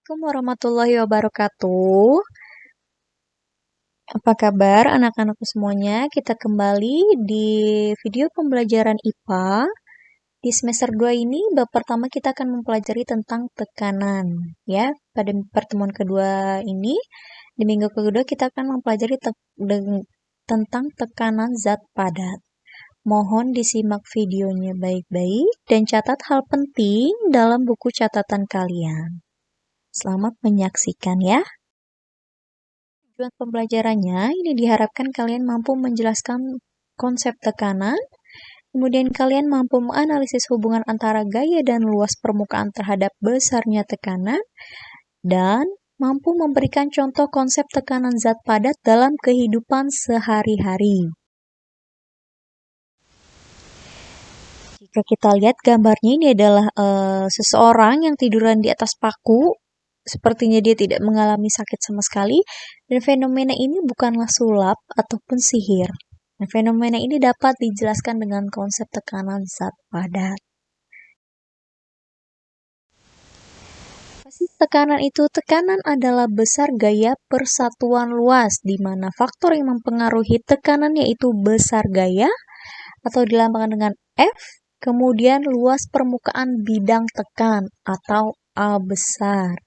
Assalamualaikum warahmatullahi wabarakatuh. Apa kabar anak-anakku semuanya? Kita kembali di video pembelajaran IPA. Di semester 2 ini, bab pertama kita akan mempelajari tentang tekanan. Ya, pada pertemuan kedua ini, di minggu kedua kita akan mempelajari tentang tekanan zat padat. Mohon disimak videonya baik-baik dan catat hal penting dalam buku catatan kalian. Selamat menyaksikan ya. Tujuan pembelajarannya ini diharapkan kalian mampu menjelaskan konsep tekanan, kemudian kalian mampu menganalisis hubungan antara gaya dan luas permukaan terhadap besarnya tekanan, dan mampu memberikan contoh konsep tekanan zat padat dalam kehidupan sehari-hari. Jika kita lihat gambarnya, ini adalah seseorang yang tiduran di atas paku. Sepertinya dia tidak mengalami sakit sama sekali, dan fenomena ini bukanlah sulap ataupun sihir. Nah, fenomena ini dapat dijelaskan dengan konsep tekanan zat padat. Apa sih tekanan itu? Tekanan adalah besar gaya persatuan luas, di mana faktor yang mempengaruhi tekanan yaitu besar gaya, atau dilambangkan dengan F, kemudian luas permukaan bidang tekan, atau A besar.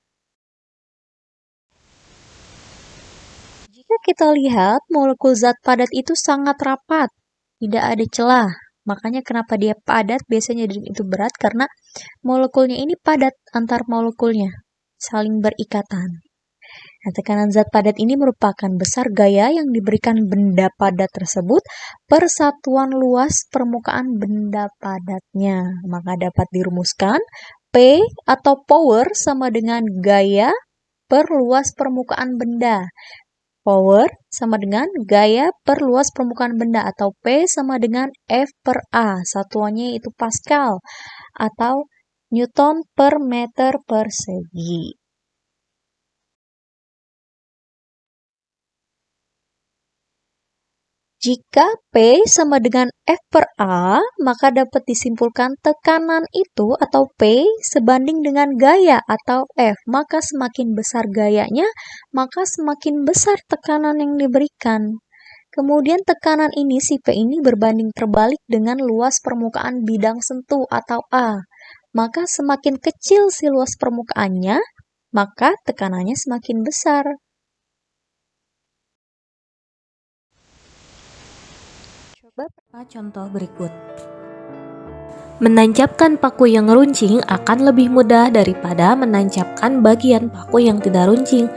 Jika kita lihat, molekul zat padat itu sangat rapat, tidak ada celah. Makanya kenapa dia padat, biasanya itu berat karena molekulnya ini padat antar molekulnya, saling berikatan. Nah, tekanan zat padat ini merupakan besar gaya yang diberikan benda padat tersebut per satuan luas permukaan benda padatnya. Maka dapat dirumuskan P atau power sama dengan gaya per luas permukaan benda. Power sama dengan gaya per luas permukaan benda, atau P sama dengan F per A. Satuannya itu Pascal atau Newton per meter persegi. Jika P sama dengan F per A, maka dapat disimpulkan tekanan itu atau P sebanding dengan gaya atau F. Maka semakin besar gayanya, maka semakin besar tekanan yang diberikan. Kemudian tekanan ini, si P ini berbanding terbalik dengan luas permukaan bidang sentuh atau A. Maka semakin kecil si luas permukaannya, maka tekanannya semakin besar. Coba contoh berikut. Menancapkan paku yang runcing akan lebih mudah daripada menancapkan bagian paku yang tidak runcing.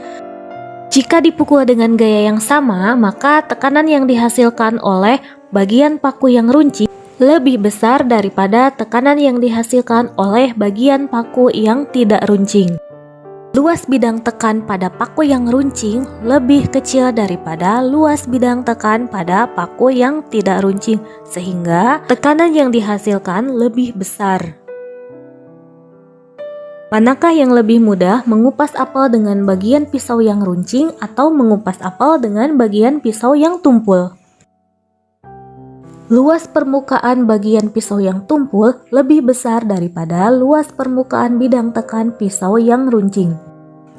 Jika dipukul dengan gaya yang sama, maka tekanan yang dihasilkan oleh bagian paku yang runcing lebih besar daripada tekanan yang dihasilkan oleh bagian paku yang tidak runcing. Luas bidang tekan pada paku yang runcing lebih kecil daripada luas bidang tekan pada paku yang tidak runcing, sehingga tekanan yang dihasilkan lebih besar. Manakah yang lebih mudah, mengupas apel dengan bagian pisau yang runcing atau mengupas apel dengan bagian pisau yang tumpul? Luas permukaan bagian pisau yang tumpul lebih besar daripada luas permukaan bidang tekan pisau yang runcing.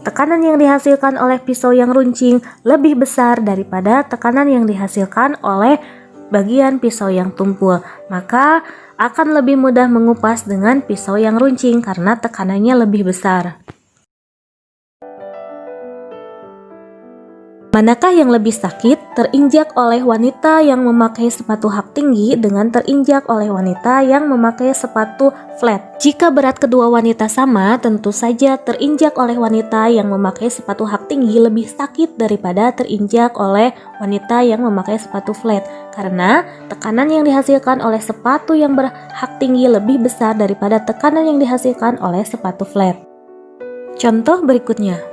Tekanan yang dihasilkan oleh pisau yang runcing lebih besar daripada tekanan yang dihasilkan oleh bagian pisau yang tumpul. Maka akan lebih mudah mengupas dengan pisau yang runcing karena tekanannya lebih besar. Manakah yang lebih sakit, terinjak oleh wanita yang memakai sepatu hak tinggi dengan terinjak oleh wanita yang memakai sepatu flat? Jika berat kedua wanita sama, tentu saja terinjak oleh wanita yang memakai sepatu hak tinggi lebih sakit daripada terinjak oleh wanita yang memakai sepatu flat. Karena tekanan yang dihasilkan oleh sepatu yang berhak tinggi lebih besar daripada tekanan yang dihasilkan oleh sepatu flat. Contoh berikutnya.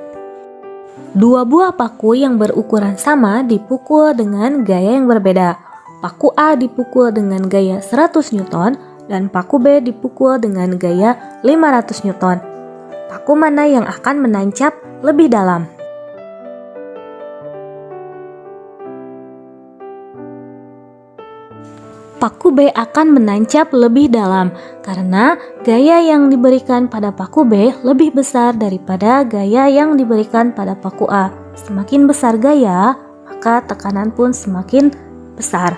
Dua buah paku yang berukuran sama dipukul dengan gaya yang berbeda. Paku A dipukul dengan gaya 100 Newton dan paku B dipukul dengan gaya 500 Newton. Paku mana yang akan menancap lebih dalam? paku B akan menancap lebih dalam karena gaya yang diberikan pada paku B lebih besar daripada gaya yang diberikan pada paku A. Semakin besar gaya, maka tekanan pun semakin besar.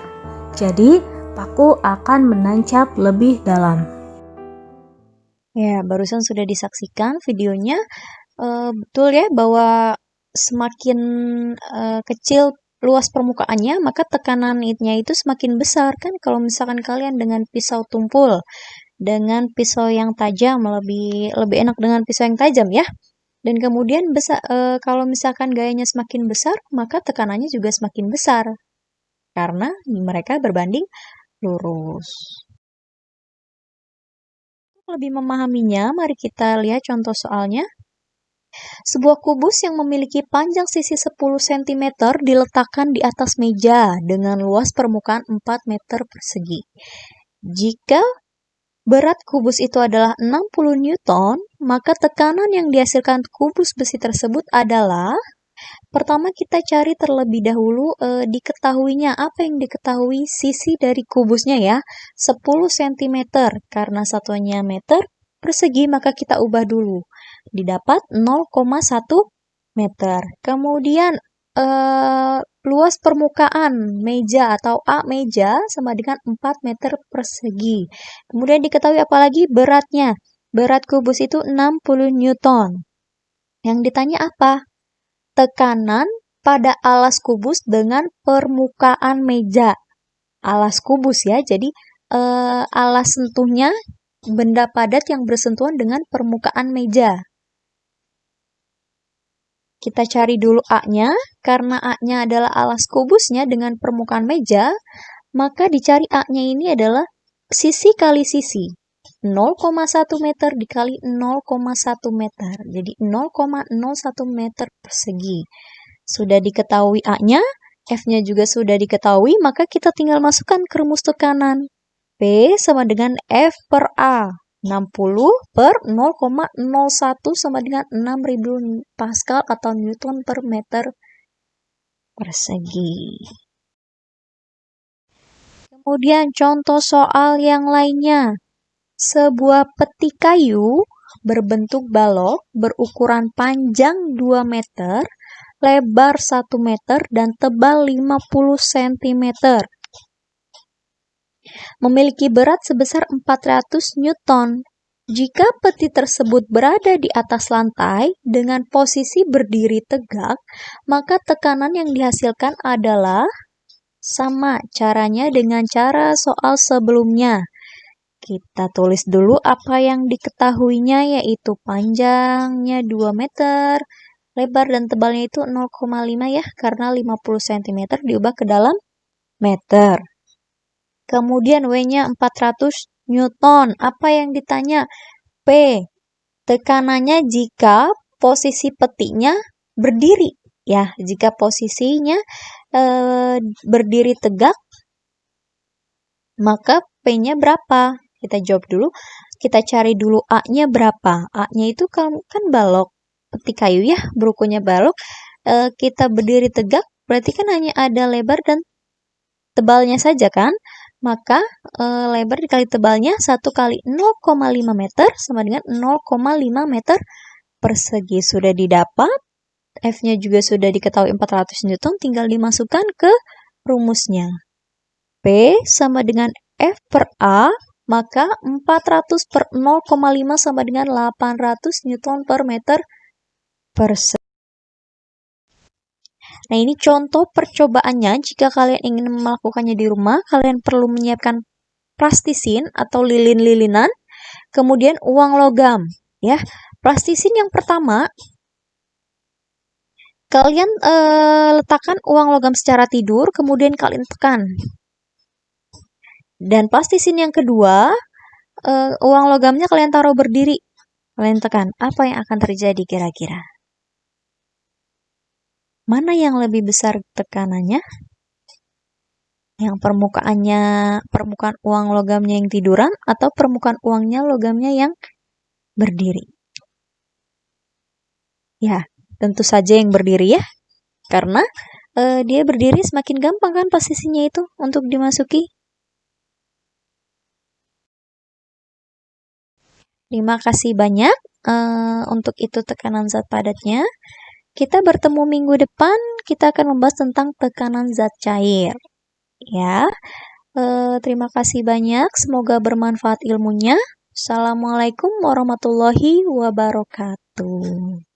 Jadi, paku akan menancap lebih dalam. Ya, barusan sudah disaksikan videonya. Betul ya bahwa semakin kecil luas permukaannya, maka tekanannya itu semakin besar kan. Kalau misalkan kalian dengan pisau tumpul, dengan pisau yang tajam, lebih enak dengan pisau yang tajam ya. Dan kemudian kalau misalkan gayanya semakin besar, maka tekanannya juga semakin besar. Karena mereka berbanding lurus. Untuk lebih memahaminya, mari kita lihat contoh soalnya. Sebuah kubus yang memiliki panjang sisi 10 cm diletakkan di atas meja dengan luas permukaan 4 meter persegi. Jika berat kubus itu adalah 60 Newton, maka tekanan yang dihasilkan kubus besi tersebut adalah, pertama kita cari terlebih dahulu diketahuinya. Apa yang diketahui sisi dari kubusnya ya? 10 cm, karena satuannya meter persegi maka kita ubah dulu. Didapat 0,1 meter. Kemudian luas permukaan meja atau A meja sama dengan 4 meter persegi. Kemudian diketahui apalagi beratnya. Berat kubus itu 60 Newton. Yang ditanya apa? Tekanan pada alas kubus dengan permukaan meja. Alas kubus ya, jadi alas sentuhnya benda padat yang bersentuhan dengan permukaan meja. Kita cari dulu A-nya, karena A-nya adalah alas kubusnya dengan permukaan meja, maka dicari A-nya ini adalah sisi kali sisi. 0,1 meter dikali 0,1 meter. Jadi 0,01 meter persegi. Sudah diketahui A-nya, F-nya juga sudah diketahui, maka kita tinggal masukkan ke rumus tekanan. P sama dengan F per A. 60 per 0,01 sama dengan 6.000 Pascal atau Newton per meter persegi. Kemudian contoh soal yang lainnya. Sebuah peti kayu berbentuk balok berukuran panjang 2 meter, lebar 1 meter, dan tebal 50 cm. Memiliki berat sebesar 400 Newton. Jika peti tersebut berada di atas lantai dengan posisi berdiri tegak, maka tekanan yang dihasilkan adalah sama caranya dengan cara soal sebelumnya. Kita tulis dulu apa yang diketahuinya, yaitu panjangnya 2 meter, lebar dan tebalnya itu 0,5 ya, karena 50 cm diubah ke dalam meter. Kemudian W-nya 400 Newton. Apa yang ditanya? P. Tekanannya jika posisi petinya berdiri. Ya, jika posisinya berdiri tegak, maka P-nya berapa? Kita jawab dulu. Kita cari dulu A-nya berapa. A-nya itu kan balok. Peti kayu ya, berukurannya balok. Kita berdiri tegak, berarti kan hanya ada lebar dan tebalnya saja kan? Maka lebar dikali tebalnya 1 kali 0,5 meter sama dengan 0,5 meter persegi. Sudah didapat. F-nya juga sudah diketahui 400 Newton, tinggal dimasukkan ke rumusnya. P sama dengan F per A, maka 400 per 0,5 sama dengan 800 Newton per meter persegi. Nah, ini contoh percobaannya. Jika kalian ingin melakukannya di rumah, kalian perlu menyiapkan plastisin atau lilin-lilinan, kemudian uang logam. Ya, plastisin yang pertama, kalian letakkan uang logam secara tidur, kemudian kalian tekan. Dan plastisin yang kedua, uang logamnya kalian taruh berdiri, kalian tekan. Apa yang akan terjadi kira-kira? Mana yang lebih besar tekanannya? Yang permukaan uang logamnya yang tiduran atau permukaan uangnya logamnya yang berdiri? Ya, tentu saja yang berdiri ya. Karena dia berdiri semakin gampang kan posisinya itu untuk dimasuki. Terima kasih banyak. Untuk itu tekanan zat padatnya. Kita bertemu minggu depan, kita akan membahas tentang tekanan zat cair. Ya, terima kasih banyak. Semoga bermanfaat ilmunya. Assalamualaikum warahmatullahi wabarakatuh.